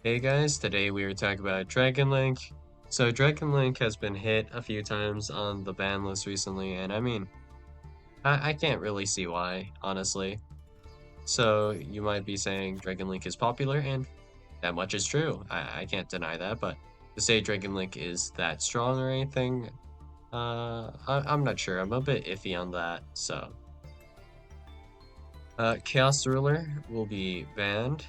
Hey guys, today we are talking about Dragon Link. So Dragon Link has been hit a few times on the ban list recently, and I mean, I can't really see why, honestly. So you might be saying Dragon Link is popular, and that much is true. I can't deny that, but to say Dragon Link is that strong or anything, I'm not sure. I'm a bit iffy on that, so. Chaos Ruler will be banned,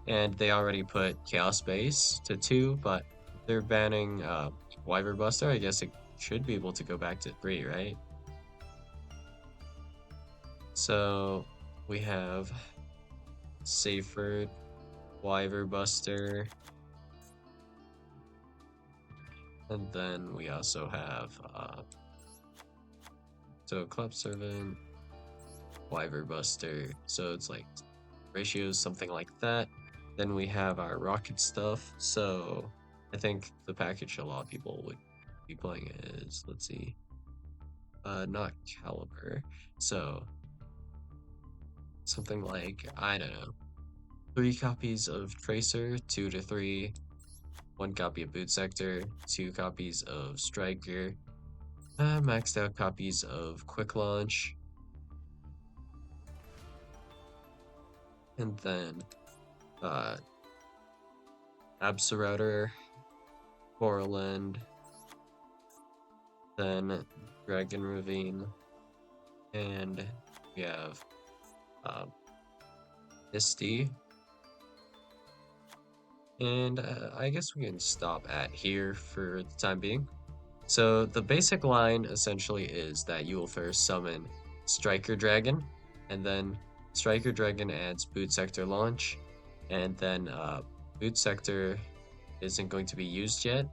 and they already put Chaos Base to 2, but they're banning Wyvern Buster. I guess it should be able to go back to 3, right? So we have Seyfert, Wyvern Buster, and then we also have so Club Servant, Wyvern Buster. So it's like ratios, something like that. Then we have our rocket stuff. So I think the package a lot of people would be playing is, let's see, not caliber. So something like, I don't know, 3 copies of Tracer, 2 to 3, 1 copy of Boot Sector, 2 copies of Striker, maxed out copies of Quick Launch, and then uh, Absolrouter, Coralend, then Dragon Ravine, and we have uh, Misty. And I guess we can stop at here for the time being. So the basic line essentially is that you will first summon Striker Dragon, and then Striker Dragon adds Boot Sector Launch, and then Boot Sector isn't going to be used yet.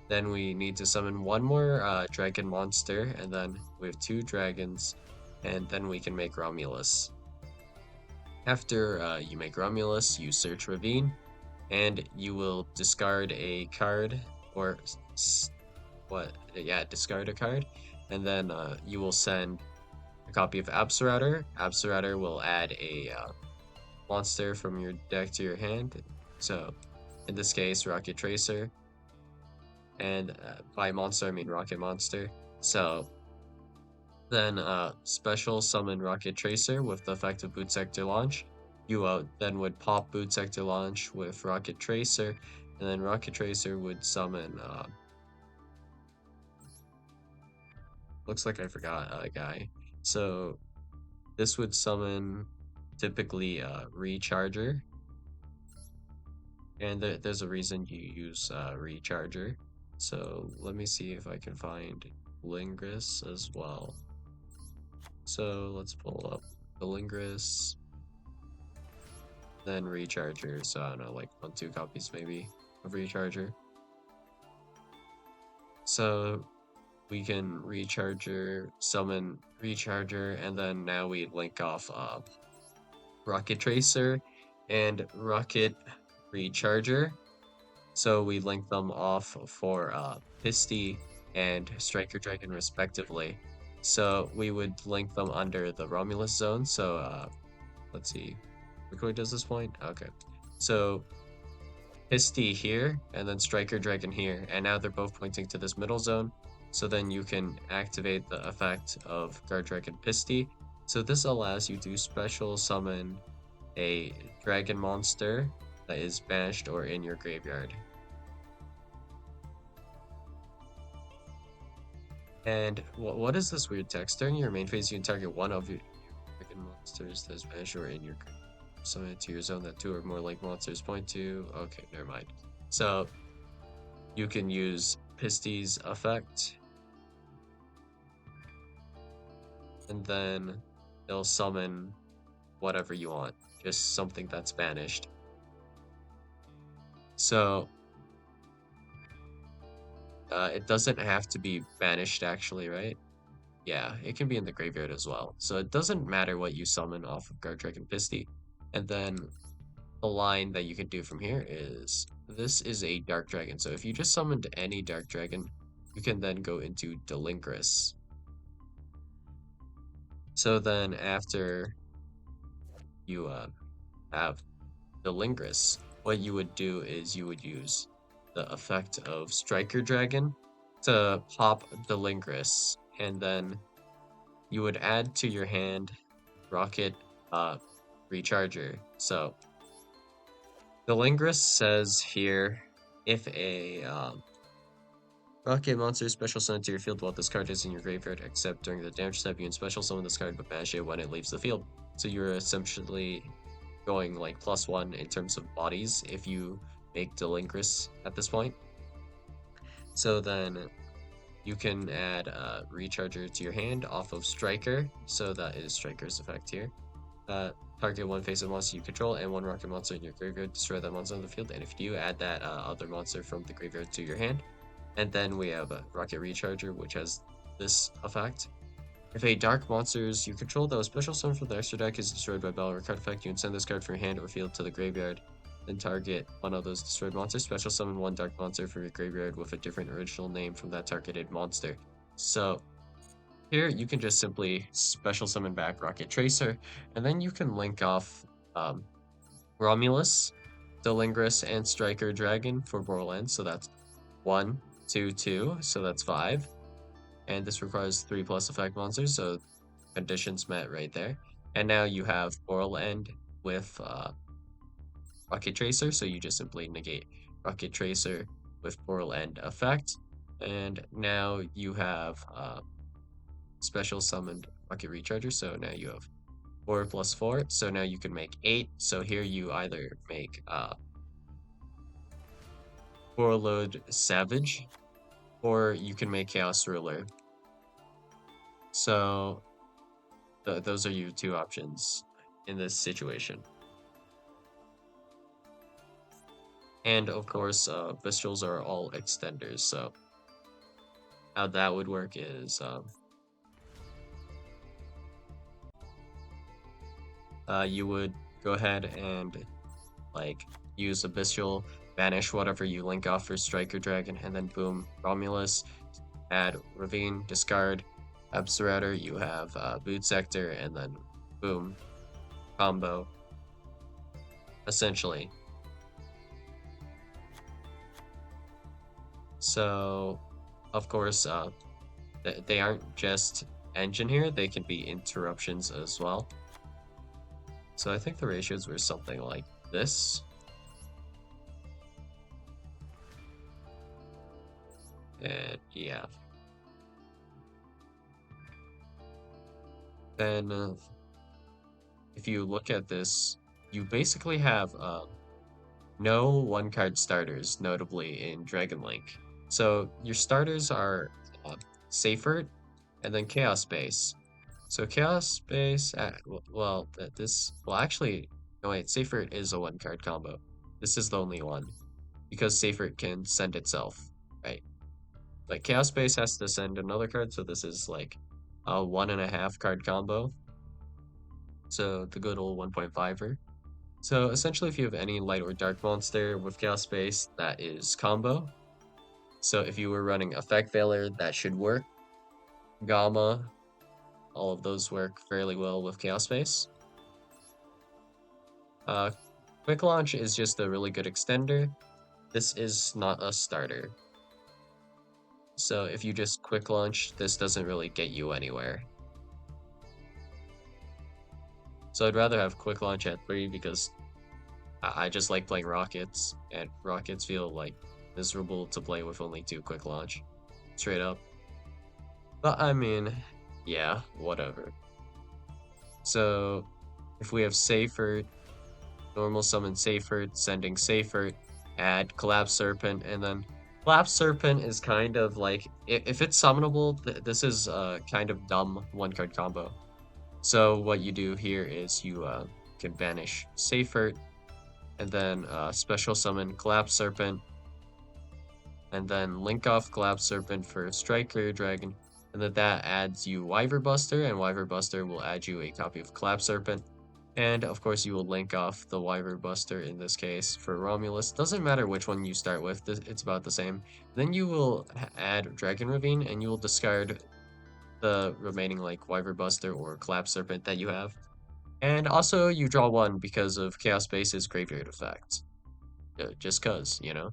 Then we need to summon one more Dragon Monster, and then we have 2 dragons, and then we can make Romulus. After you make Romulus, you search Ravine, and you will discard a card, or discard a card, and then you will send a copy of Absolrouter. Absolrouter will add a monster from your deck to your hand. So, in this case, Rocket Tracer, and by monster I mean Rocket Monster. So then special summon Rocket Tracer with the effect of Boot Sector Launch. You then would pop Boot Sector Launch with Rocket Tracer, and then Rocket Tracer would summon. Looks like I forgot a guy. So this would summon typically Recharger, and there's a reason you use Recharger. So let me see if I can find Lingris as well. So let's pull up the Lingris, then Recharger. So I don't know, like 1-2 copies maybe of Recharger. So we can Recharger, summon Recharger, and then now we link off Rocket Tracer and Rocket Recharger. So we link them off for Pisty and Striker Dragon respectively. So we would link them under the Romulus zone. So let's see. Which does this point? Okay. So Pisty here, and then Striker Dragon here, and now they're both pointing to this middle zone. So then you can activate the effect of Guard Dragon Pisty. So this allows you to special summon a dragon monster that is banished or in your graveyard. And what is this weird text? During your main phase, you can target one of your dragon monsters that is banished or in your graveyard. Summon it to your zone that 2 or more link monsters point to. Okay, never mind. So you can use Pisty's effect, and then it'll summon whatever you want, just something that's banished. So it doesn't have to be banished actually, right? Yeah, it can be in the graveyard as well. So it doesn't matter what you summon off of Guard Dragon Pisty. And then the line that you can do from here is, this is a Dark Dragon. So if you just summoned any Dark Dragon, you can then go into Delinkris. So then after you have Delinkris, what you would do is you would use the effect of Striker Dragon to pop the Lingress, and then you would add to your hand Rocket Recharger. So the Lingress says here, if a Rocket monster special summon to your field while this card is in your graveyard, except during the damage step, you can special summon this card but banish it when it leaves the field. So you're essentially going like +1 in terms of bodies if you make Delingrus at this point. So then you can add a Recharger to your hand off of Striker. So that is Striker's effect here. Target one face of monster you control and one rocket monster in your graveyard. Destroy that monster on the field. And if you add that other monster from the graveyard to your hand. And then we have a Rocket Recharger, which has this effect. If a dark monsters you control that was special summoned from the extra deck is destroyed by battle or card effect, you can send this card from your hand or field to the graveyard. Then target one of those destroyed monsters. Special summon one dark monster from your graveyard with a different original name from that targeted monster. So here you can just simply special summon back Rocket Tracer, and then you can link off Romulus, Delingris, and Striker Dragon for Borderlands. So that's 1, 2, 2, so that's 5. And this requires 3+ effect monsters, so conditions met right there. And now you have Oral End with Rocket Tracer, so you just simply negate Rocket Tracer with Oral End effect. And now you have special summoned Rocket Recharger, so now you have 4+4, so now you can make 8. So here you either make Warlord Savage, or you can make Chaos Ruler. So those are your two options in this situation. And of course, Vistrals are all extenders, so how that would work is you would go ahead and like use a Bistral, banish whatever you link off for Striker Dragon, and then boom, Romulus, add Ravine, discard Absurator, you have Boot Sector, and then boom, combo, essentially. So, of course, they aren't just engine here, they can be interruptions as well. So I think the ratios were something like this. And yeah. Then if you look at this, you basically have no one-card starters, notably in Dragon Link. So your starters are Seyfert and then Chaos Base. So Chaos Base, well, actually, no wait, Seyfert is a one-card combo. This is the only one, because Seyfert can send itself, right? Like Chaos Base has to send another card, so this is like a 1.5 card combo. So the good old 1.5er. So essentially, if you have any light or dark monster with Chaos Space, that is combo. So if you were running Effect Veiler, that should work. Gamma, all of those work fairly well with Chaos Space. Quick Launch is just a really good extender. This is not a starter. So if you just Quick Launch, this doesn't really get you anywhere. So I'd rather have Quick Launch at 3 because I just like playing Rockets, and Rockets feel like miserable to play with only 2 Quick Launch. Straight up. But I mean, yeah, whatever. So if we have Seyfert, normal summon Seyfert, sending Seyfert, add Collapse Serpent, and then Collapse Serpent is kind of like, if it's summonable, this is a kind of dumb one-card combo. So what you do here is you can banish Seyfert, and then special summon Collapse Serpent, and then link off Collapse Serpent for Striker Dragon, and then that adds you Wyver Buster, and Wyver Buster will add you a copy of Collapse Serpent. And of course you will link off the Wyver Buster in this case for Romulus. Doesn't matter which one you start with, it's about the same. Then you will add Dragon Ravine, and you will discard the remaining like Wyver Buster or Collapse Serpent that you have. And also you draw 1 because of Chaos Base's graveyard effect. just cause, you know?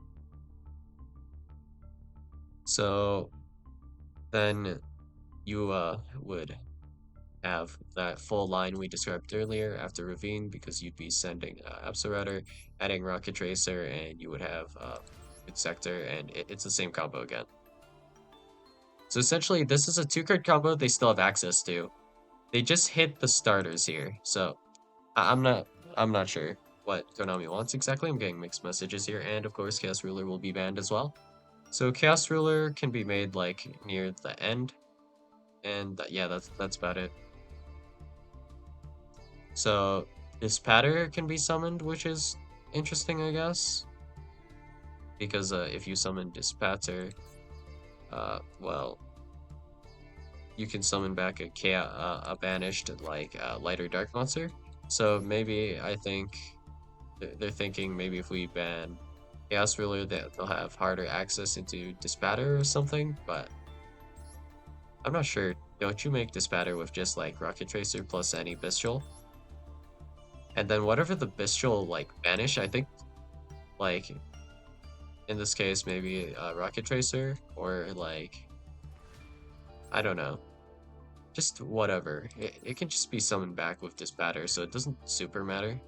So then you would have that full line we described earlier after Ravine because you'd be sending Absol adding Rocket Tracer, and you would have Good Sector, and it's the same combo again. So essentially, this is a 2-card combo they still have access to. They just hit the starters here, so I'm not sure what Konami wants exactly. I'm getting mixed messages here, and of course, Chaos Ruler will be banned as well. So Chaos Ruler can be made like near the end, and yeah, that's about it. So this patter can be summoned, which is interesting, I guess, because if you summon Dispatter, well, you can summon back a banished like light or dark monster. So maybe I think they're thinking maybe if we ban Chaos Ruler, that they'll have harder access into Dispatter or something. But I'm not sure. Don't you make Dispatter with just like Rocket Tracer plus any Bestial? And then whatever the Bestial like banish, I think like in this case maybe Rocket Tracer or like I don't know. Just whatever. It can just be summoned back with Dispatter, so it doesn't super matter.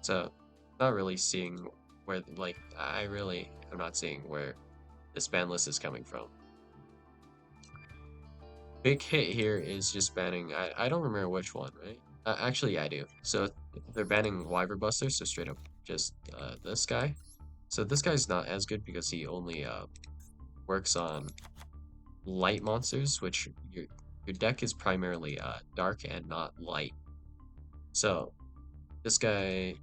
So not really seeing where like I really am not seeing where this ban list is coming from. Big hit here is just banning I don't remember which one, right? Actually yeah, I do. So they're banning Wyver Buster, so straight up just this guy. So this guy's not as good because he only works on light monsters, which your deck is primarily dark and not light. So this guy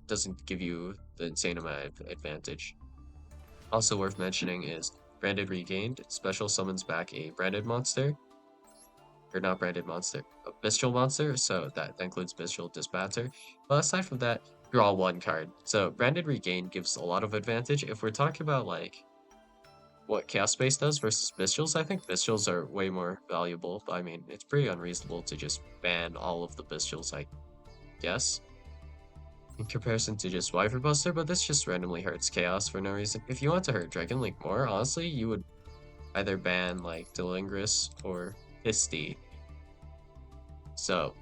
doesn't give you the insane amount of advantage. Also worth mentioning is Branded Regained special summons back a branded monster, or not branded monster, a bestial monster, so that includes bestial Dispatter. But aside from that, draw one card. So Branded Regained gives a lot of advantage. If we're talking about like what Chaos Space does versus Bestials, I think Bestials are way more valuable. But I mean, it's pretty unreasonable to just ban all of the Bestials, I guess, in comparison to just Wyver Buster, but this just randomly hurts Chaos for no reason. If you want to hurt Dragon Link more, honestly, you would either ban like Delingris or Pisty. So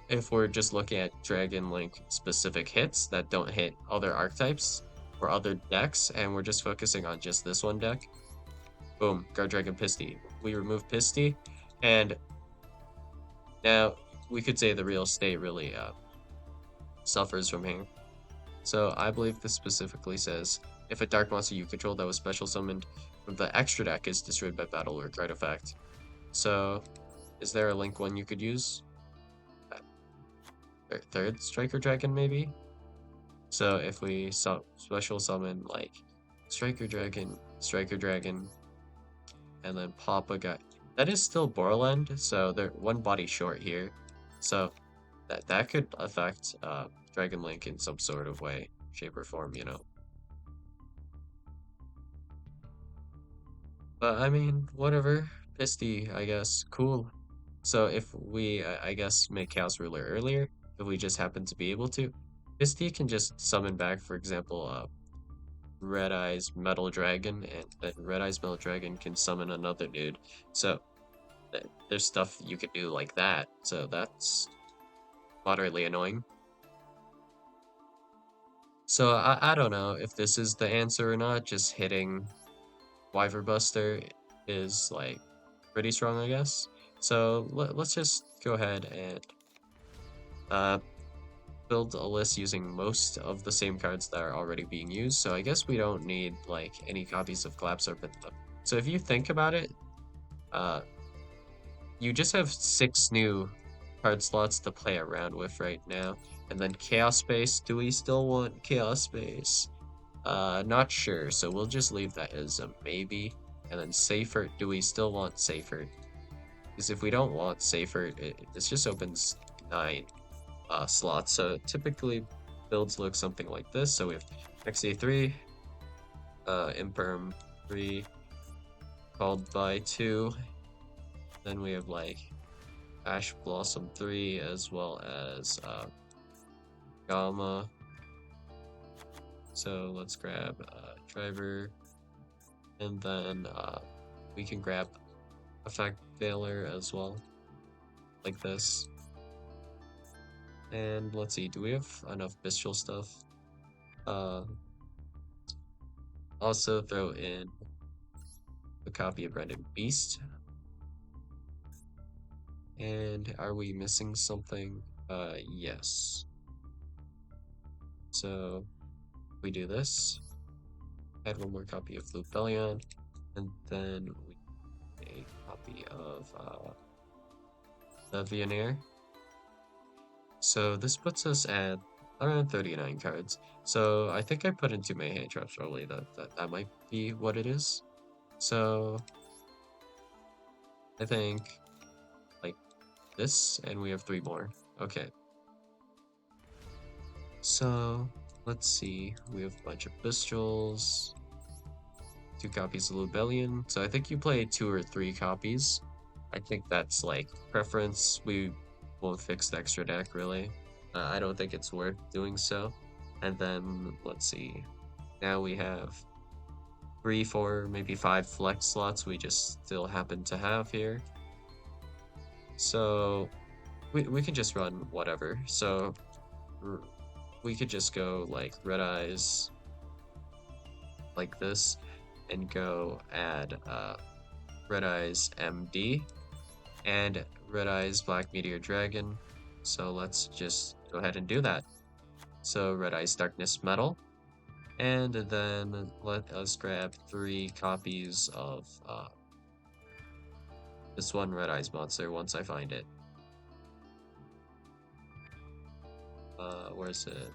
if we're just looking at Dragon Link specific hits that don't hit other archetypes or other decks, and we're just focusing on just this one deck, boom, Guard Dragon Pisty. We remove Pisty, and now we could say the real state really suffers from here. So I believe this specifically says, if a dark monster you control that was special summoned from the extra deck is destroyed by battle or card effect. So is there a link one you could use? Third Striker Dragon maybe? So if we special summon like Striker Dragon, and then pop a guy. That is still Borland, so they're one body short here. So that could affect Dragon Link in some sort of way, shape, or form, you know. But I mean, whatever. Pisty, I guess. Cool. So if we, I guess, make Chaos Ruler earlier, if we just happen to be able to, Pisty can just summon back, for example, Red Eyes Metal Dragon, and then Red Eyes Metal Dragon can summon another dude. So there's stuff you could do like that. So that's moderately annoying. So I don't know if this is the answer or not. Just hitting Wyver Buster is like pretty strong, I guess. So let's just go ahead and build a list using most of the same cards that are already being used. So I guess we don't need like any copies of Collapse Serpent. So if you think about it, you just have 6 new card slots to play around with right now. And then Chaos Space. Do we still want Chaos Space? Not sure. So we'll just leave that as a maybe. And then Safer. Do we still want Safer? Because if we don't want Safer, this just opens 9 slots. So typically builds look something like this. So we have XA3, Imperm 3, called by 2. Then we have like Ash Blossom 3 as well as Gamma. So let's grab driver, and then we can grab effect veiler as well, like this. And let's see, do we have enough bestial stuff? Also throw in a copy of Branded Beast. And are we missing something? Yes. So we do this, add one more copy of Lupellion, and then we a copy of the Viennere. So this puts us at around 39 cards. So I think I put in too many hand traps early. That might be what it is. So I think like this, and we have 3 more. Okay. So let's see. We have a bunch of Bestials, 2 copies of Lubellion. So I think you play 2 or 3 copies. I think that's like preference. We won't fix the extra deck really. I don't think it's worth doing so. And then let's see. Now we have 3, 4, maybe 5 flex slots we just still happen to have here. So we can just run whatever. So we could just go like Red Eyes like this and go add Red Eyes MD and Red Eyes Black Meteor Dragon. So let's just go ahead and do that. So Red Eyes Darkness Metal, and then let us grab 3 copies of this one Red Eyes monster once I find it. Where's it?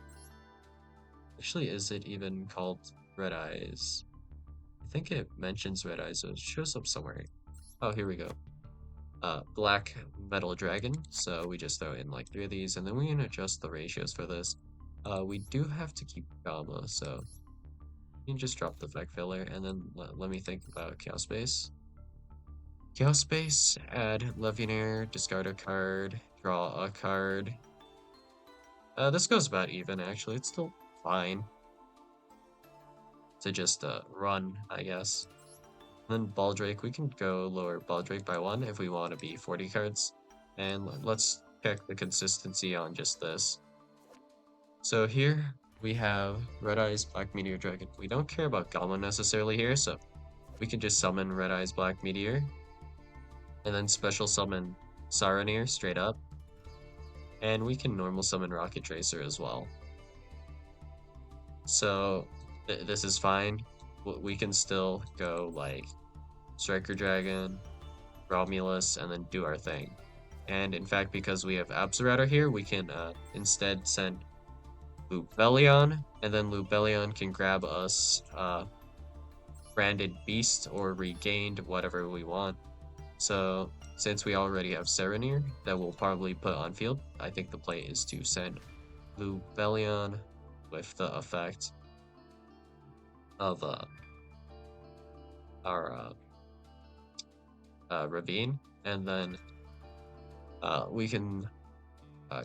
Actually, is it even called Red Eyes? I think it mentions Red Eyes, so it shows up somewhere. Oh, here we go. Black Metal Dragon. So we just throw in like 3 of these, and then we can adjust the ratios for this. We do have to keep Gamma, so you can just drop the effect filler, and then let me think about Chaos Space. Chaos Space, add Levianeer, discard a card, draw a card. This goes about even, actually. It's still fine to just run, I guess. And then Baldrake, we can go lower Baldrake by 1 if we want to be 40 cards. And let's check the consistency on just this. So here we have Red Eyes Black Meteor Dragon. We don't care about Gamma necessarily here, so we can just summon Red Eyes Black Meteor. And then special summon Saronir straight up. And we can normal summon Rocket Tracer as well. So this is fine. We can still go like Striker Dragon, Romulus, and then do our thing. And in fact, because we have Absorata here, we can instead send Lubellion, and then Lubellion can grab us Branded Beast or Regained, whatever we want. So since we already have Saronir that we'll probably put on field, I think the play is to send Lubellion with the effect of our Ravine, and then we can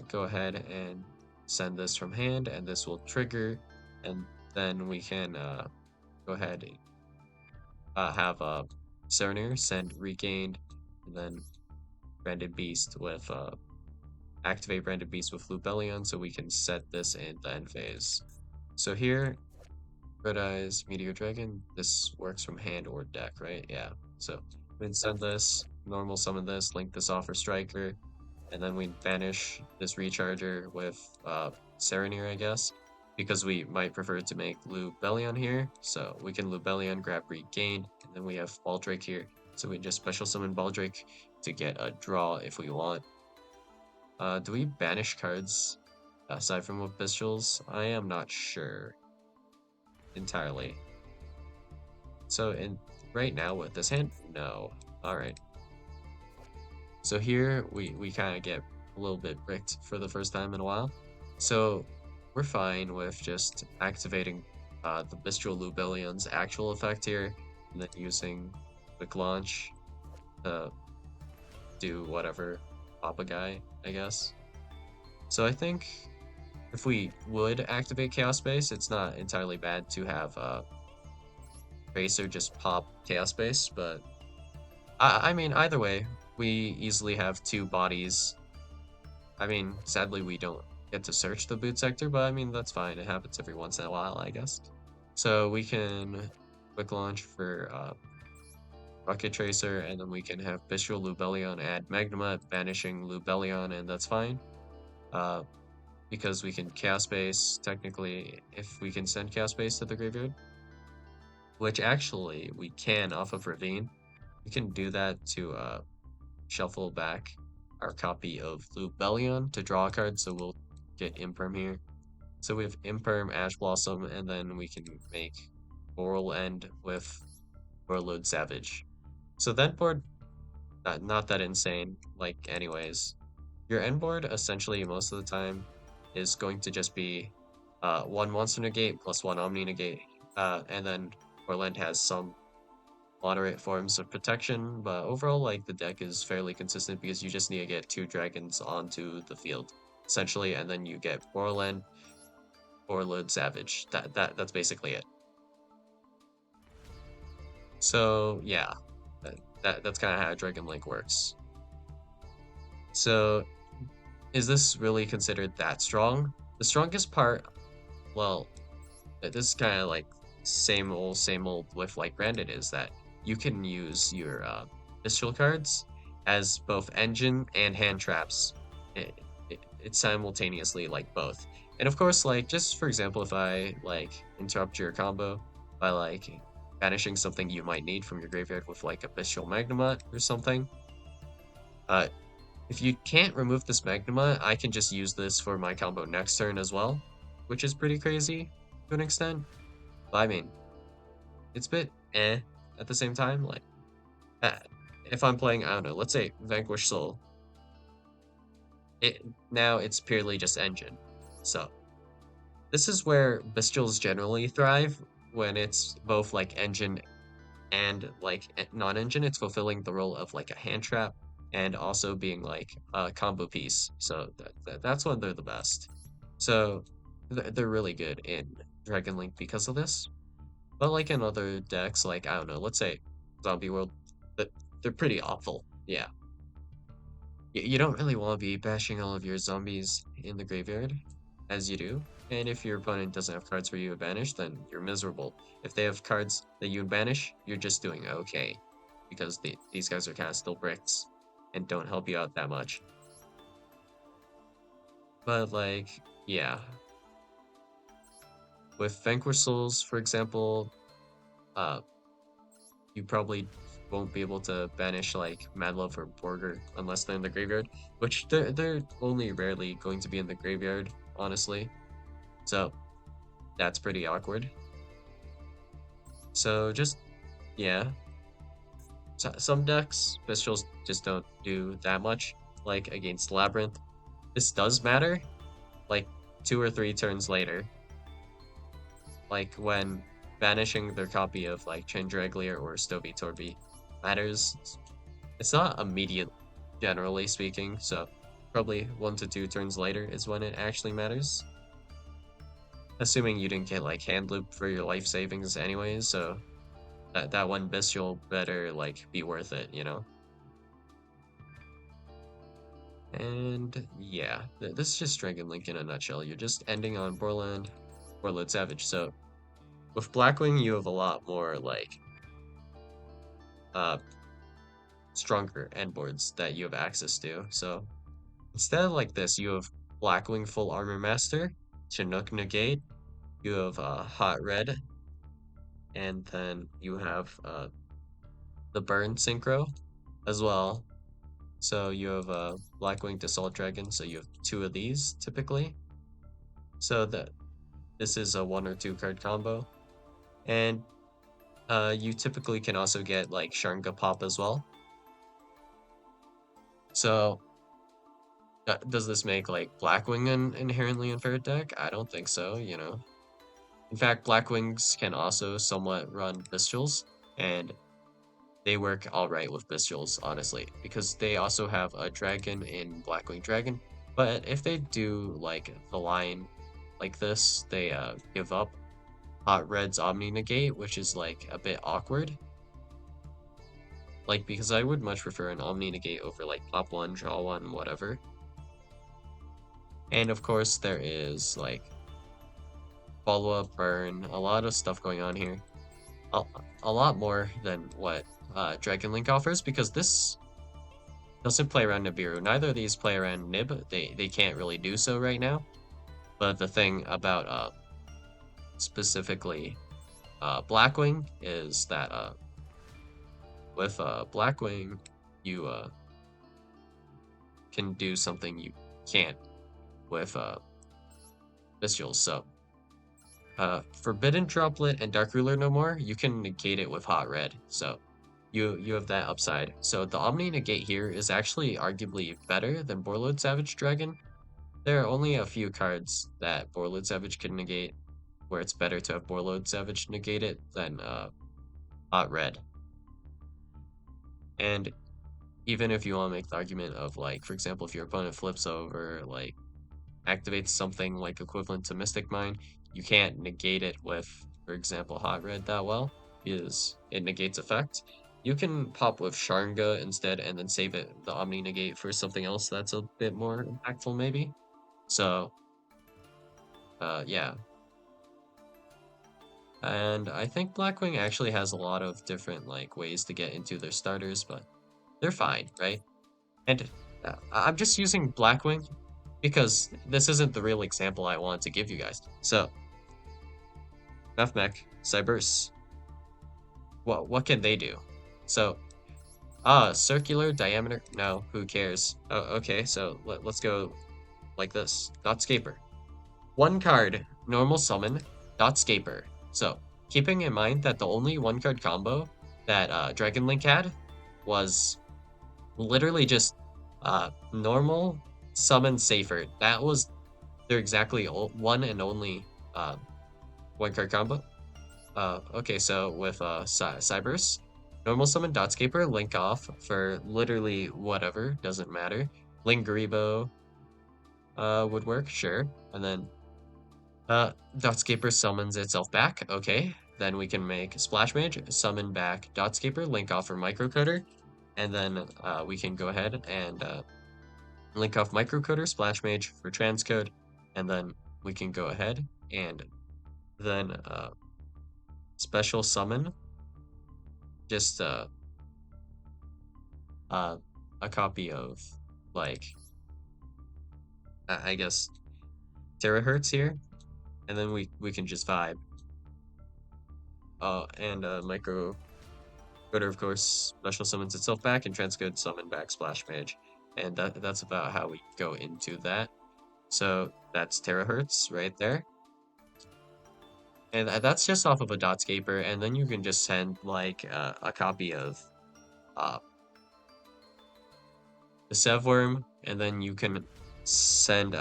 go ahead and send this from hand, and this will trigger, and then we can go ahead and have Saronir send Regained, and then Branded Beast with activate Branded Beast with Lubellion, so we can set this in the end phase. So here, Red Eyes Meteor Dragon, this works from hand or deck, right? Yeah. So we can send this, normal summon this, link this off for Striker, and then we banish this Recharger with Saronir, I guess, because we might prefer to make Lubellion here. So we can Lubellion, grab Regain, and then we have Baldrake here. So we just special summon Baldrake to get a draw if we want. Do we banish cards aside from with Bestials? I am not sure entirely. So right now with this hand, no. Alright. So here we kind of get a little bit bricked for the first time in a while. So we're fine with just activating the Bestial Lubellion's actual effect here, and then using Quick Launch to do whatever, pop a guy, I guess. So I think if we would activate Chaos Base, it's not entirely bad to have Tracer just pop Chaos Base, but I mean, either way, we easily have two bodies. I mean, sadly, we don't get to search the boot sector, but I mean, that's fine. It happens every once in a while, I guess. So we can quick launch for Rocket Tracer, and then we can have Bestial Lubellion add Magnuma, banishing Lubellion, and that's fine. Uh, because we can Chaos Base, technically, if we can send Chaos Base to the graveyard, which actually we can off of Ravine. We can do that to shuffle back our copy of Lubellion to draw a card, so we'll get Imperm here. So we have Imperm, Ash Blossom, and then we can make Oral End with Warlord Savage. So that board, not that insane, like anyways. Your end board, essentially, most of the time, is going to just be one Monster Negate plus one Omni Negate, and then Orland has some moderate forms of protection, but overall, like, the deck is fairly consistent because you just need to get two dragons onto the field, essentially, and then you get Orland, Warlord Savage. That's basically it. So yeah, that's kind of how Dragon Link works. So is this really considered that strong? The strongest part, well, this is kind of like same old with like Branded, is that you can use your Mistral cards as both engine and hand traps. It's simultaneously like both. And of course, like, just for example, if I like interrupt your combo by like banishing something you might need from your graveyard with like a Bestial Magnamut or something, uh, if you can't remove this Magnamut, I can just use this for my combo next turn as well, which is pretty crazy to an extent. But I mean, it's a bit at the same time. Like, uh, if I'm playing, I don't know, let's say Vanquish Soul, now it's purely just engine. So this is where Bestials generally thrive when it's both like engine and like non-engine. It's fulfilling the role of like a hand trap and also being like a combo piece. So that's when they're the best. So they're really good in Dragon Link because of this. But like in other decks, like, I don't know, let's say Zombie World, they're pretty awful. Yeah. You don't really want to be bashing all of your zombies in the graveyard, as you do. And if your opponent doesn't have cards for you to banish, then you're miserable. If they have cards that you would banish, you're just doing okay. Because these guys are kind of still bricks and don't help you out that much. But like, yeah. With Vanquish Souls, for example, uh, you probably won't be able to banish like Madlove or Borger unless they're in the graveyard, which they're only rarely going to be in the graveyard, honestly. So that's pretty awkward. So just yeah, so, some decks Pistols just don't do that much. Like against Labyrinth, this does matter. Like 2 or 3 turns later, like when banishing their copy of like Chandraglier or Stovey Torby matters. It's not immediate, generally speaking, so probably 1 to 2 turns later is when it actually matters. Assuming you didn't get like hand loop for your life savings anyways, so that one bestial better like be worth it, you know? And yeah, this is just Dragon Link in a nutshell. You're just ending on Borland, Warlord Savage. So with Blackwing, you have a lot more like uh stronger end boards that you have access to. So instead of like this, you have Blackwing Full Armor Master, Chinook Negate, you have Hot Red, and then you have the Burn Synchro as well. So you have Blackwing Assault Dragon, so you have 2 of these typically. So that this is a 1 or 2 card combo. And you typically can also get like Sharnga Pop as well. So does this make like Blackwing an inherently unfair deck? I don't think so, you know. In fact, Blackwings can also somewhat run Bestials, and they work alright with Bestials, honestly, because they also have a dragon in Blackwing Dragon. But if they do like the line like this, they give up Hot Red's Omni Negate, which is like a bit awkward. Like, because I would much prefer an Omni Negate over like Pop 1, Draw 1, whatever. And of course, there is like follow up, burn, a lot of stuff going on here. A, a lot more than what Dragon Link offers, because this doesn't play around Nibiru. Neither of these play around Nib. They can't really do so right now. But the thing about specifically Blackwing is that with Blackwing you can do something you can't with Bestials. So Forbidden Droplet and Dark Ruler no more, you can negate it with Hot Red. So you have that upside. So the Omni Negate here is actually arguably better than Borreload Savage Dragon. There are only a few cards that Borreload Savage can negate, where it's better to have Borreload Savage negate it than Hot Red. And even if you want to make the argument of, like, for example, if your opponent flips over, like, activates something like equivalent to Mystic Mine, you can't negate it with, for example, Hot Red that well, because it negates effect. You can pop with Sharnga instead and then save it, the Omni Negate, for something else that's a bit more impactful, maybe. So, yeah. And I think Blackwing actually has a lot of different, like, ways to get into their starters, but they're fine, right? And I'm just using Blackwing because this isn't the real example I want to give you guys. So, Mathmech, Cyberse, what can they do? So, circular diameter. No, who cares? Oh, okay, so let's go like this. Dotscaper. One card, normal summon, Dotscaper. So, keeping in mind that the only one card combo that Dragon Link had was literally just normal summon Safer. That was their exactly one and only one card combo. Okay, so with Cyberse, normal summon Dotscaper, link off for literally whatever, doesn't matter. Lingaribo would work, sure. And then Dotscaper summons itself back, okay. Then we can make Splash Mage, summon back Dotscaper, link off for Microcoder, and then we can go ahead and link off Microcoder, Splash Mage for Transcode, and then we can go ahead and then special summon just a copy of, like, I guess terahertz here, and then we can just vibe. And Microcoder, of course, special summons itself back, and Transcode summon back Splash Mage, and that's about how we go into that. So that's terahertz right there. And that's just off of a Dotscaper, and then you can just send, like, a copy of the Sevworm, and then you can send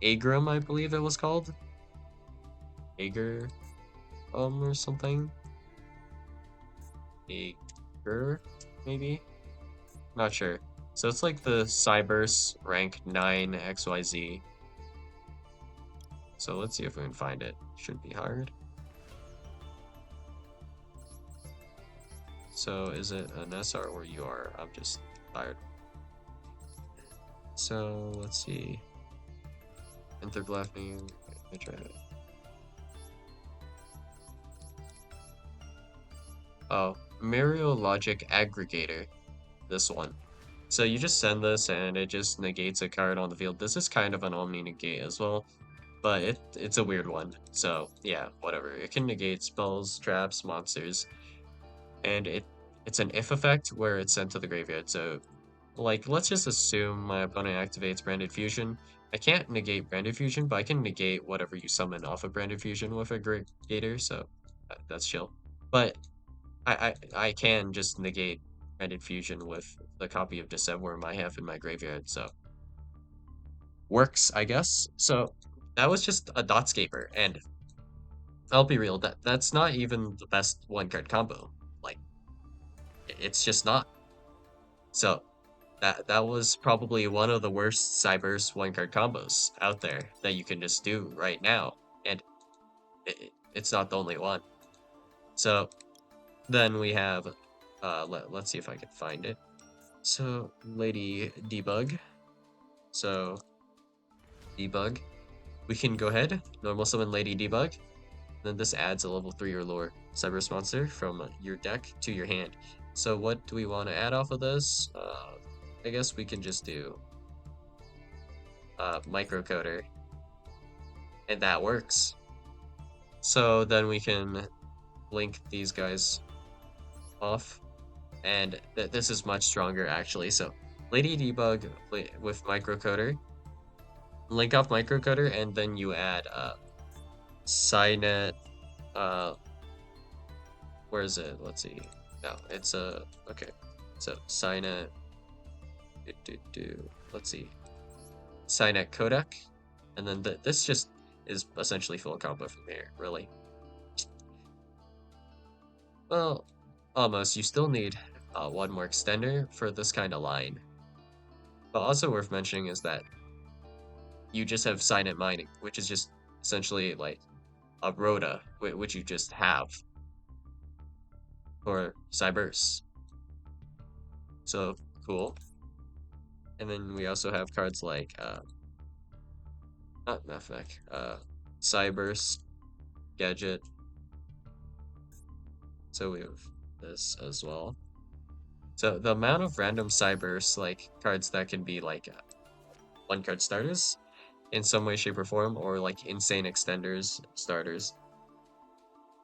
Agrum, I believe it was called. Ager, or something. Ager, maybe? Not sure. So it's like the Cyberse rank 9 XYZ. So let's see if we can find it. Should be hard. So is it an SR or UR? I'm just tired. So let's see. Enter Blackwing. I try it. Oh, Mario Logic Aggregator. This one. So you just send this and it just negates a card on the field. This is kind of an Omni Negate as well, but it's a weird one. So yeah, whatever. It can negate spells, traps, monsters, and it's an if effect where it's sent to the graveyard. So, like, let's just assume my opponent activates Branded Fusion. I can't negate Branded Fusion, but I can negate whatever you summon off of Branded Fusion with a Gator, so that's chill. But I can just negate Branded Fusion with the copy of Decemworm I have in my graveyard, so works, I guess. So that was just a Dotscaper, and I'll be real, that's not even the best one card combo. Like, it's just not. So that was probably one of the worst Cyberse one card combos out there that you can just do right now, and it's not the only one. So then we have, let's see if I can find it. So Lady Debug. So Debug. We can go ahead, normal summon Lady Debug. Then this adds a level 3 or lower Cyberse monster from your deck to your hand. So what do we want to add off of this? I guess we can just do microcoder, and that works. So then we can link these guys off, and this is much stronger actually. So Lady Debug with microcoder, link off microcoder, and then you add Cynet. Where is it? Let's see. No, it's okay. So Cynet. Let's see. Cynet codec, and then this just is essentially full combo from here. Really. Well, almost. You still need one more extender for this kind of line. But also worth mentioning is that you just have Cynet mining, which is just essentially like a Rhoda, which you just have for Cyberse. So cool. And then we also have cards like not Mathmech, Cyberse, Gadget. So we have this as well. So the amount of random Cyberse like cards that can be like one card starters in some way, shape, or form, or like insane extenders starters,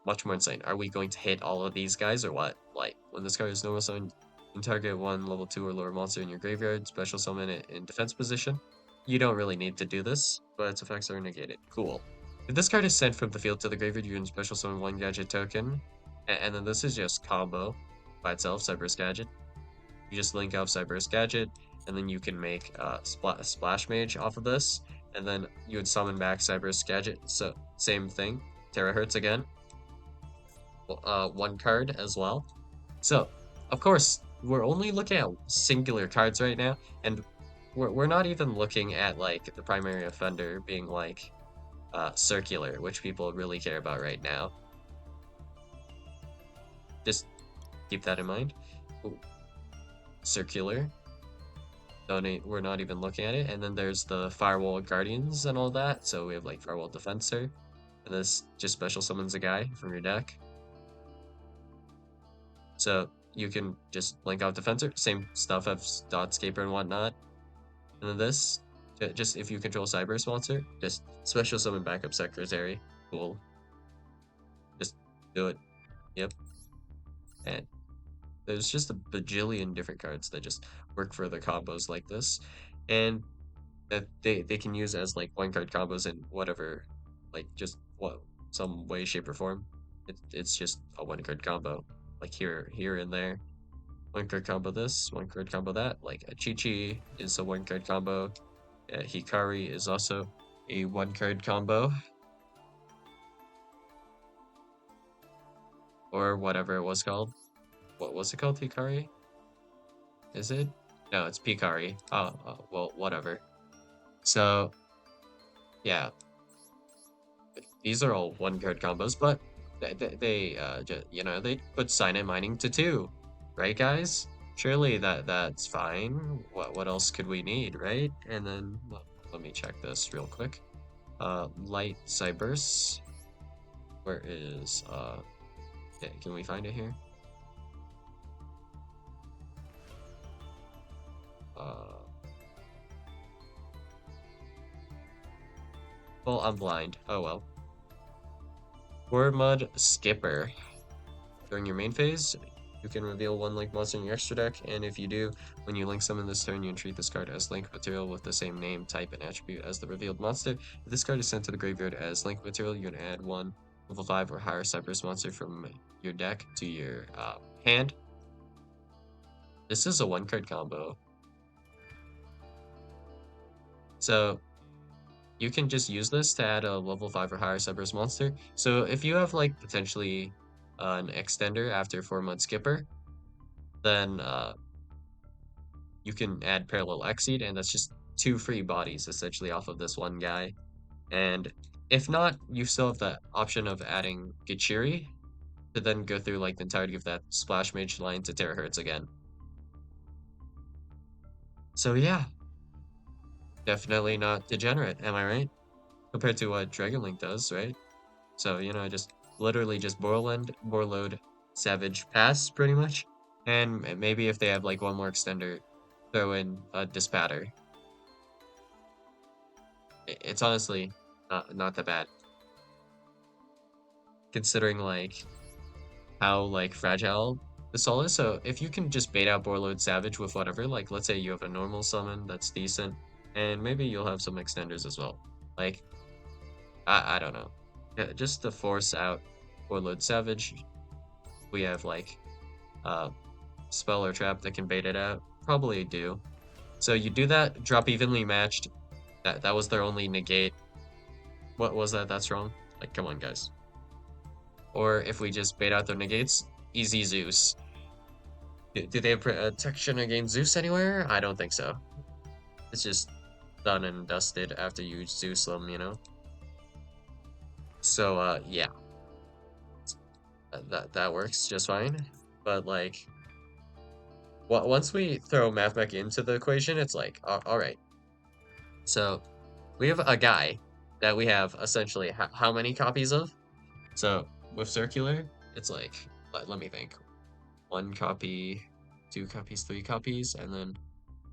much more insane. Are we going to hit all of these guys or what? Like when this card is normal summon, you target one level 2 or lower monster in your graveyard, special summon it in defense position. You don't really need to do this, but its effects are negated. Cool. If this card is sent from the field to the graveyard, you can special summon one gadget token, and then this is just combo by itself, Cyberse Gadget. You just link off Cyberse Gadget, and then you can make Splash Mage off of this, and then you would summon back Cyberse Gadget. So same thing, Terahertz again. One card as well. So, of course, we're only looking at singular cards right now, and we're not even looking at like the primary offender being like circular, which people really care about right now. Just keep that in mind. Ooh. Circular. We're not even looking at it. And then there's the Firewall Guardians and all that. So we have like Firewall Defensor. And this just special summons a guy from your deck. So you can just link out Defensor. Same stuff as Dotscaper and whatnot. And then this, just if you control Cyberse monster, just special summon backup Secretary. Cool. Just do it. Yep. And there's just a bajillion different cards that just work for the combos like this. And that they can use as like one card combos in whatever, like just what some way, shape, or form. It's just a one card combo, like here and there. One card combo this, one card combo that. Like a Chi-Chi is a one card combo. Hikari is also a one card combo, or whatever it was called. What was it called? Hikari? Is it? No, it's Pikari. Well, whatever. So, yeah, these are all one card combos, but they put Cynet mining to 2, right, guys? Surely that's fine. What else could we need, right? And then let me check this real quick. Light Cyberse. Where is yeah, can we find it here? Well, I'm blind. Oh well. Mud Skipper. During your main phase, you can reveal one link monster in your extra deck, and if you do, when you link summon this turn, you can treat this card as link material with the same name, type, and attribute as the revealed monster. If this card is sent to the graveyard as link material, you can add one level 5 or higher Cyberse monster from your deck to your hand. This is a one card combo. So you can just use this to add a level 5 or higher Cyberse monster. So if you have like potentially an extender after 4 Mud Skipper, then you can add Parallel Exceed, and that's just 2 free bodies essentially off of this one guy. And if not, you still have the option of adding Gichiri to then go through like the entirety of that Splash Mage line to Terahertz again. So yeah, definitely not degenerate, am I right? Compared to what Dragon Link does, right? So, just literally just Borload, Savage Pass, pretty much. And maybe if they have like one more extender, throw in a Dispatter. It's honestly not that bad, considering like how like fragile the soul is. So if you can just bait out Borload Savage with whatever, like let's say you have a normal summon that's decent, and maybe you'll have some extenders as well. Like I don't know. Yeah, just to force out Borload Savage, we have like spell or trap that can bait it out. Probably do. So you do that, drop evenly matched. That was their only negate. What was that? That's wrong. Like, come on, guys. Or if we just bait out their negates, easy Zeus. Do they have protection against Zeus anywhere? I don't think so. It's just done and dusted after you Zeus them. So yeah, that works just fine. But like, once we throw Mathmech into the equation, it's like, all right. So we have a guy that we have essentially how many copies of? So with Circular, it's like, let me think. 1 copy, 2 copies, 3 copies, and then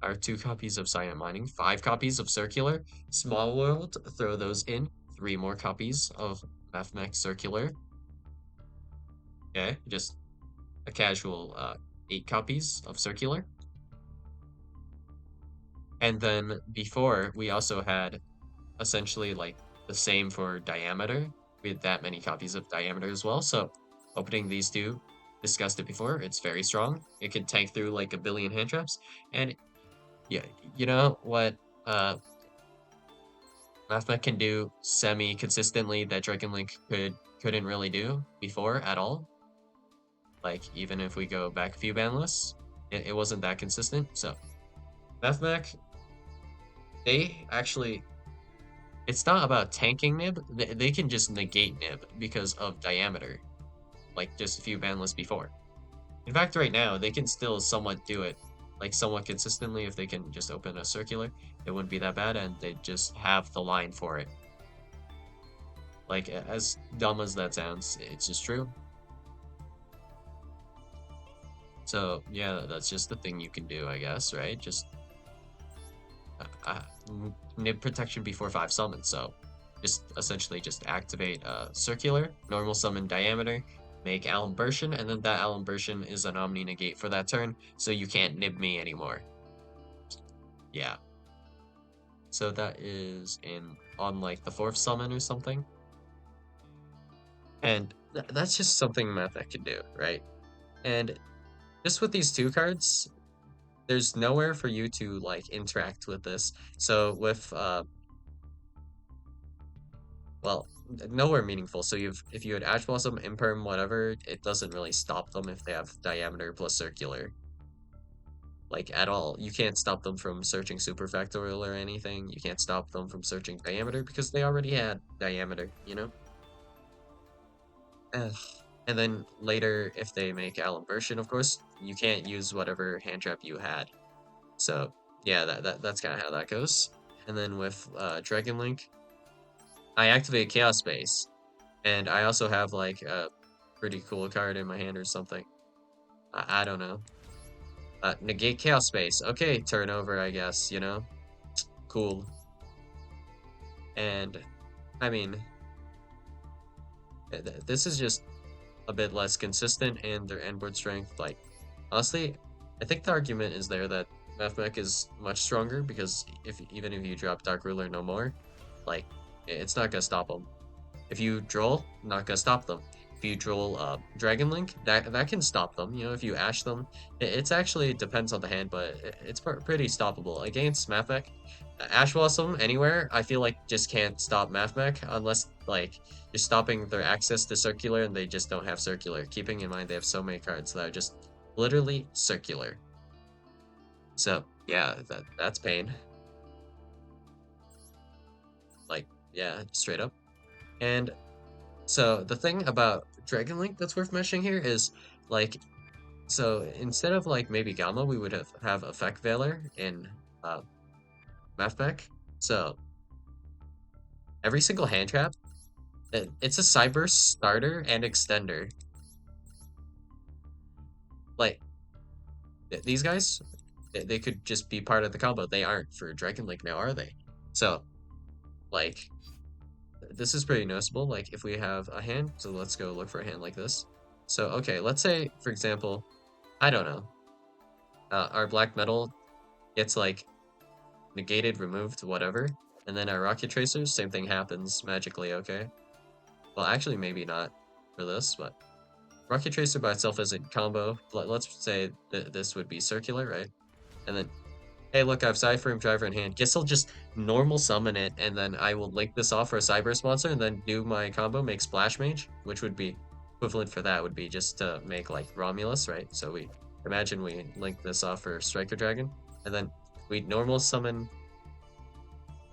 our 2 copies of Cyan Mining, 5 copies of Circular. Small World, throw those in. 3 more copies of Mathmech Circular. Okay, just a casual 8 copies of Circular. And then before, we also had essentially like the same for Diameter. We had that many copies of Diameter as well. So opening these two, discussed it before, it's very strong. It can tank through like a billion hand traps. And yeah, you know what Mathmech can do semi-consistently that Dragon Link couldn't really do before at all. Like even if we go back a few ban lists, it wasn't that consistent. So Mathmech, they actually, it's not about tanking Nib. They can just negate Nib because of Diameter, like just a few ban lists before. In fact, right now, they can still somewhat do it, like somewhat consistently if they can just open a Circular. It wouldn't be that bad, and they just have the line for it. Like, as dumb as that sounds, it's just true. So, yeah, that's just the thing you can do, I guess, right? Just Nib protection before 5 summons, so just essentially just activate Circular, normal summon Diameter, make Alimbertion, and then that Alimbertion is an Omni negate for that turn, so you can't nib me anymore. Yeah. So that is on like the 4th summon or something. And that's just something Mathmech can do, right? And just with these 2 cards, there's nowhere for you to like interact with this. So with well, nowhere meaningful. So if you had Ash Blossom, Imperm, whatever, it doesn't really stop them if they have Diameter plus Circular. Like, at all. You can't stop them from searching Super Factorial or anything. You can't stop them from searching Diameter because they already had Diameter, you know? And then later, if they make Alimbertion, of course, you can't use whatever hand trap you had. So, yeah, that's kind of how that goes. And then with Dragon Link, I activate Chaos Space. And I also have, like, a pretty cool card in my hand or something. I don't know. Negate Chaos Space. Okay, turnover, I guess, you know? Cool. And, I mean, this is just a bit less consistent in their endboard strength. Like, honestly, I think the argument is there that Mathmech is much stronger because even if you drop Dark Ruler no more, like, it's not gonna stop them. If you Droll, not gonna stop them. If you Droll Dragon Link, that can stop them. You know, if you Ash them, it's actually depends on the hand, but it's pretty stoppable. Against Mathmech, Ash Blossom anywhere, I feel like just can't stop Mathmech unless like you're stopping their access to Circular and they just don't have Circular. Keeping in mind they have so many cards that are just literally Circular. So Yeah, that's pain. Like, yeah, straight up. And so the thing about Dragon Link that's worth mentioning here is like, so instead of like maybe Gamma, we would have Effect Veiler in uh, Mathmech. So every single hand trap, it's a Cyberse starter and extender. Like these guys, they could just be part of the combo. They aren't for Dragon Link now, are they? So like this is pretty noticeable. Like if we have a hand, so let's go look for a hand like this. So okay, let's say for example, I don't know, our black metal gets like negated, removed, whatever, and then our rocket tracers, same thing happens magically. Okay, well actually maybe not for this, but rocket tracer by itself isn't combo. Let's say that this would be circular, right? And then hey, look, I have Cyframe Driver in hand. Guess I'll just normal summon it, and then I will link this off for a Cyberse monster, and then do my combo, make Splash Mage, which would be equivalent for that would be just to make like Romulus, right? So we imagine we link this off for Striker Dragon, and then we normal summon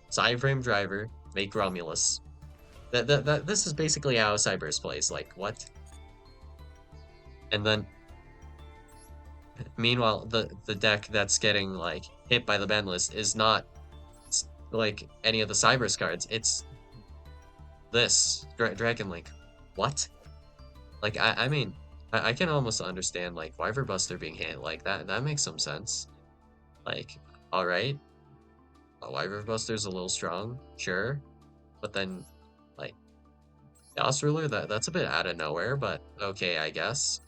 Cyframe Driver, make Romulus. This is basically how Cyberse plays. Like what? And then meanwhile, the deck that's getting like hit by the ban list is not like any of the Cyberse cards. It's this Dragon Link. What? Like I mean, I can almost understand like Wyver Buster being hit like that. That makes some sense. Like, all right, Wyver Buster's a little strong, sure, but then like Chaos Ruler, that's a bit out of nowhere, but okay, I guess.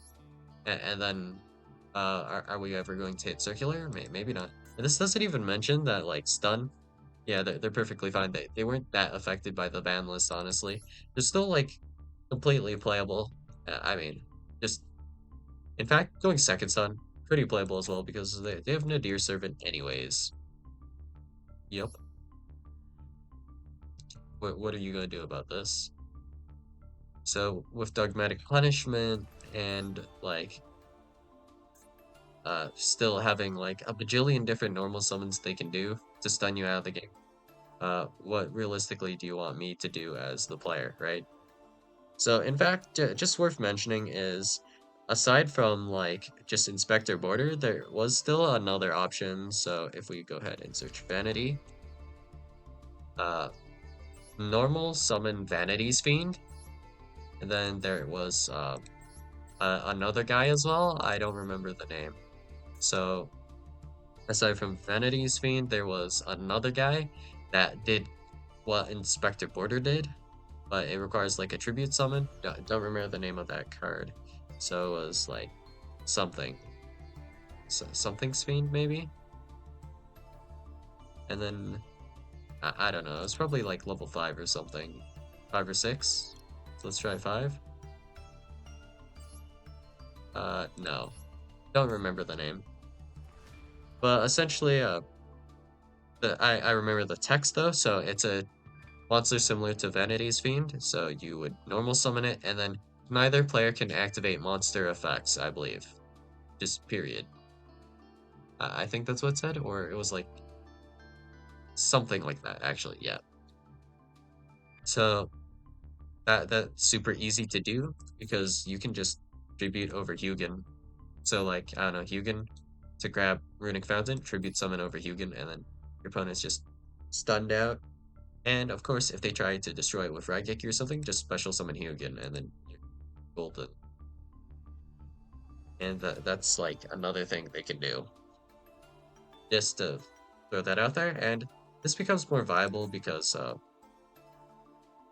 And then, are we ever going to hit Circular? Maybe not. And this doesn't even mention that like stun. Yeah, they're perfectly fine. They weren't that affected by the ban list, honestly. They're still like completely playable. I mean, just in fact, going second stun, pretty playable as well because they have Nadir Servant anyways. Yep. What are you gonna do about this? So with Dogmatic Punishment and like still having like a bajillion different normal summons they can do to stun you out of the game. What realistically do you want me to do as the player, right? So in fact, just worth mentioning is aside from like just Inspector Border, there was still another option. So if we go ahead and search Vanity, uh, normal summon Vanity's Fiend, and then there was another guy as well. I don't remember the name. So aside from Vanity's Fiend, there was another guy that did what Inspector Border did, but it requires like a tribute summon. Don't remember the name of that card. So it was like something, something's fiend maybe, and then I don't know. It's probably like level 5 or something, 5 or 6. So let's try 5. No, don't remember the name. But essentially, I remember the text though. So it's a monster similar to Vanity's Fiend. So you would normal summon it, and then neither player can activate monster effects, I believe. Just period. I think that's what it said, or it was like something like that, actually. Yeah. So that's super easy to do because you can just tribute over Hugin. So like I don't know, Hugin to grab Runic Fountain, tribute summon over Hugin, and then your opponent's just stunned out. And of course, if they try to destroy it with Raigeki or something, just special summon Hugin, and then you're golden. And that's like another thing they can do. Just to throw that out there, and this becomes more viable because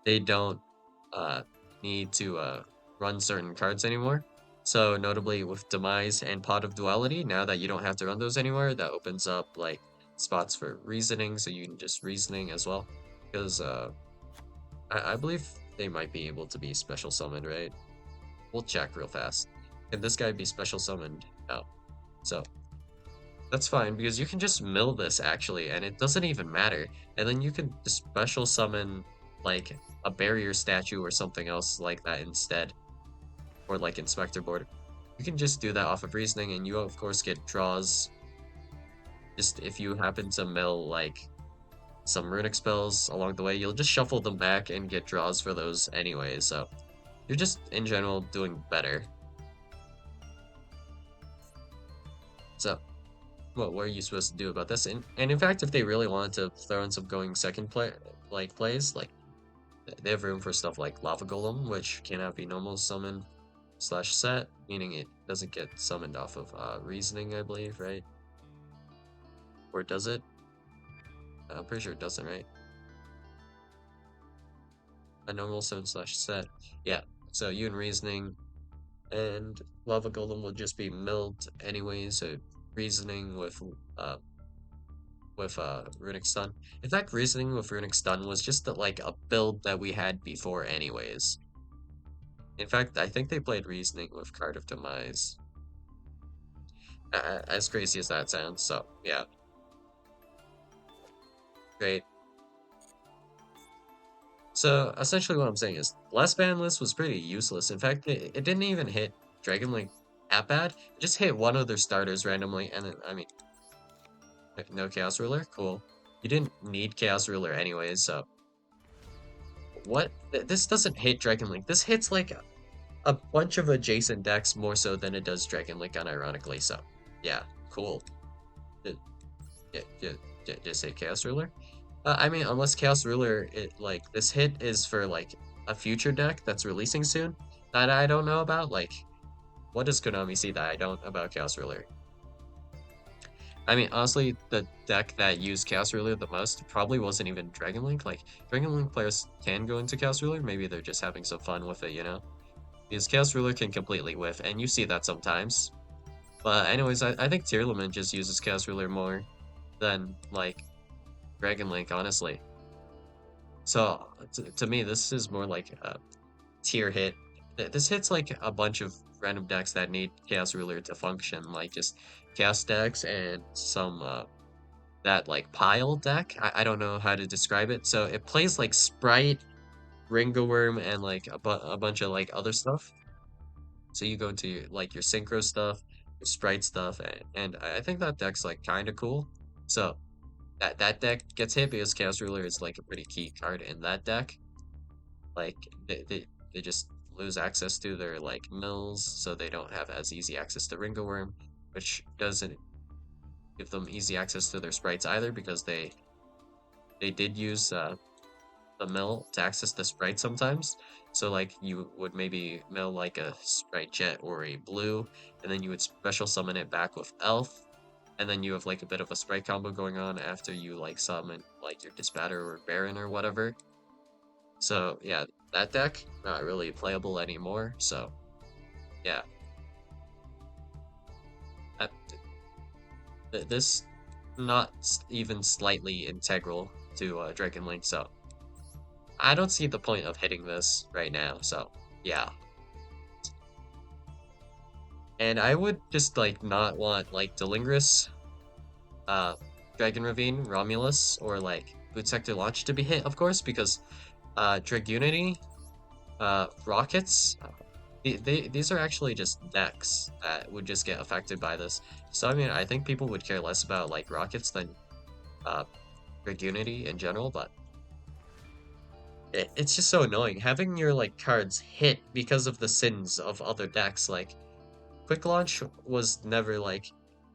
they don't uh, need to run certain cards anymore. So notably with Demise and Pot of Duality, now that you don't have to run those anymore, that opens up like spots for reasoning, so you can just reasoning as well. Because I believe they might be able to be special summoned, right? We'll check real fast. Can this guy be special summoned? No. So that's fine because you can just mill this actually, and it doesn't even matter. And then you can just special summon like a barrier statue or something else like that instead, or like Inspector Board. You can just do that off of reasoning, and you of course get draws. Just if you happen to mill like some runic spells along the way, you'll just shuffle them back and get draws for those anyway. So you're just in general doing better. So what are you supposed to do about this? And in fact, if they really wanted to throw in some going second plays, like they have room for stuff like Lava Golem, which cannot be normal summon slash set, meaning it doesn't get summoned off of reasoning, I believe, right? Or does it? I'm pretty sure it doesn't, right? A normal summon slash set. Yeah. So you and reasoning and Lava Golem will just be milled anyway, so reasoning uh Runic Stun. In fact, reasoning with Runic Stun was just like a build that we had before anyways. In fact, I think they played reasoning with Card of Demise. As crazy as that sounds, so yeah, great. So essentially what I'm saying is last ban list was pretty useless. In fact, it didn't even hit Dragon Link that bad. It just hit one of their starters randomly, and then, I mean, no Chaos Ruler? Cool. You didn't need Chaos Ruler anyways, so what? This doesn't hit Dragon Link. This hits like a bunch of adjacent decks more so than it does Dragon Link, unironically. So, yeah, cool. Yeah, yeah, yeah, just say Chaos Ruler. I mean, unless Chaos Ruler, like this hit is for like a future deck that's releasing soon that I don't know about. Like, what does Konami see that I don't about Chaos Ruler? I mean, honestly, the deck that used Chaos Ruler the most probably wasn't even Dragon Link. Like, Dragon Link players can go into Chaos Ruler. Maybe they're just having some fun with it, you know? Because Chaos Ruler can completely whiff, and you see that sometimes. But anyways, I think Tearlament just uses Chaos Ruler more than, like, Dragon Link, honestly. So, to me, this is more like a tier hit. This hits, like, a bunch of random decks that need Chaos Ruler to function, like, just Chaos decks and some, that like pile deck. I don't know how to describe it. So it plays like Sprite, Ringo Worm, and like a bunch of like other stuff. So you go into like your synchro stuff, your Sprite stuff, and I think that deck's like kind of cool. So that deck gets hit because Chaos Ruler is like a pretty key card in that deck. Like they just lose access to their like mills, so they don't have as easy access to Ringo Worm, which doesn't give them easy access to their sprites either because they did use the mill to access the sprite sometimes. So like you would maybe mill like a sprite jet or a blue, and then you would special summon it back with elf, and then you have like a bit of a sprite combo going on after you like summon like your disbatter or baron or whatever. So yeah, that deck not really playable anymore. So yeah, that, this not even slightly integral to Dragon Link. So I don't see the point of hitting this right now. So yeah. And I would just like not want like Delingris, uh, Dragon Ravine, Romulus, or like Boot Sector Launch to be hit, of course, because Dragunity, Rockets, these are actually just decks that would just get affected by this. So I mean, I think people would care less about like Rockets than uh, Dragunity in general, but it's just so annoying having your like cards hit because of the sins of other decks. Like Quick Launch was never like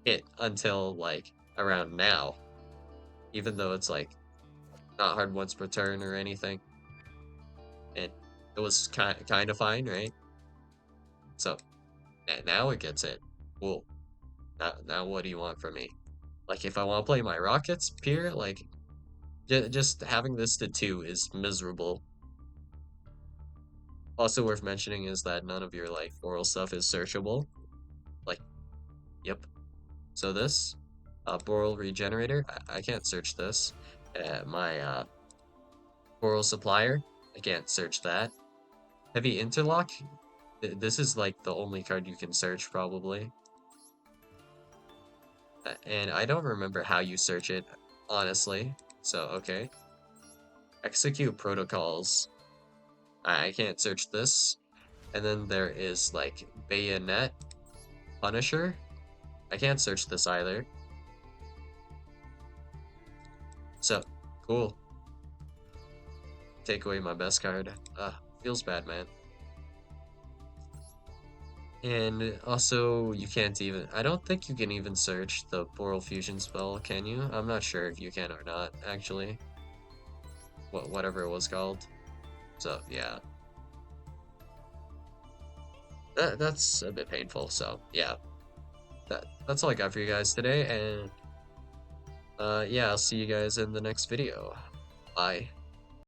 hit until like around now, even though it's like not hard once per turn or anything, and it was kind of fine, right? So now it gets hit. Cool. Now what do you want from me? Like if I want to play my Rockets, pure like just having this to two is miserable. Also worth mentioning is that none of your like oral stuff is searchable. Like, yep. So this, Boral Regenerator, I can't search this. My Boral Supplier, I can't search that. Heavy Interlock, this is like the only card you can search probably. And I don't remember how you search it, honestly. So, okay. Execute Protocols, I can't search this. And then there is like Bayonet, Punisher, I can't search this either. So, cool. Take away my best card. Feels bad, man. And also, you can't even, I don't think you can even search the Boral Fusion spell, can you? I'm not sure if you can or not, actually. Whatever it was called. So, yeah. That's a bit painful, so, yeah. That's all I got for you guys today, and, yeah, I'll see you guys in the next video. Bye.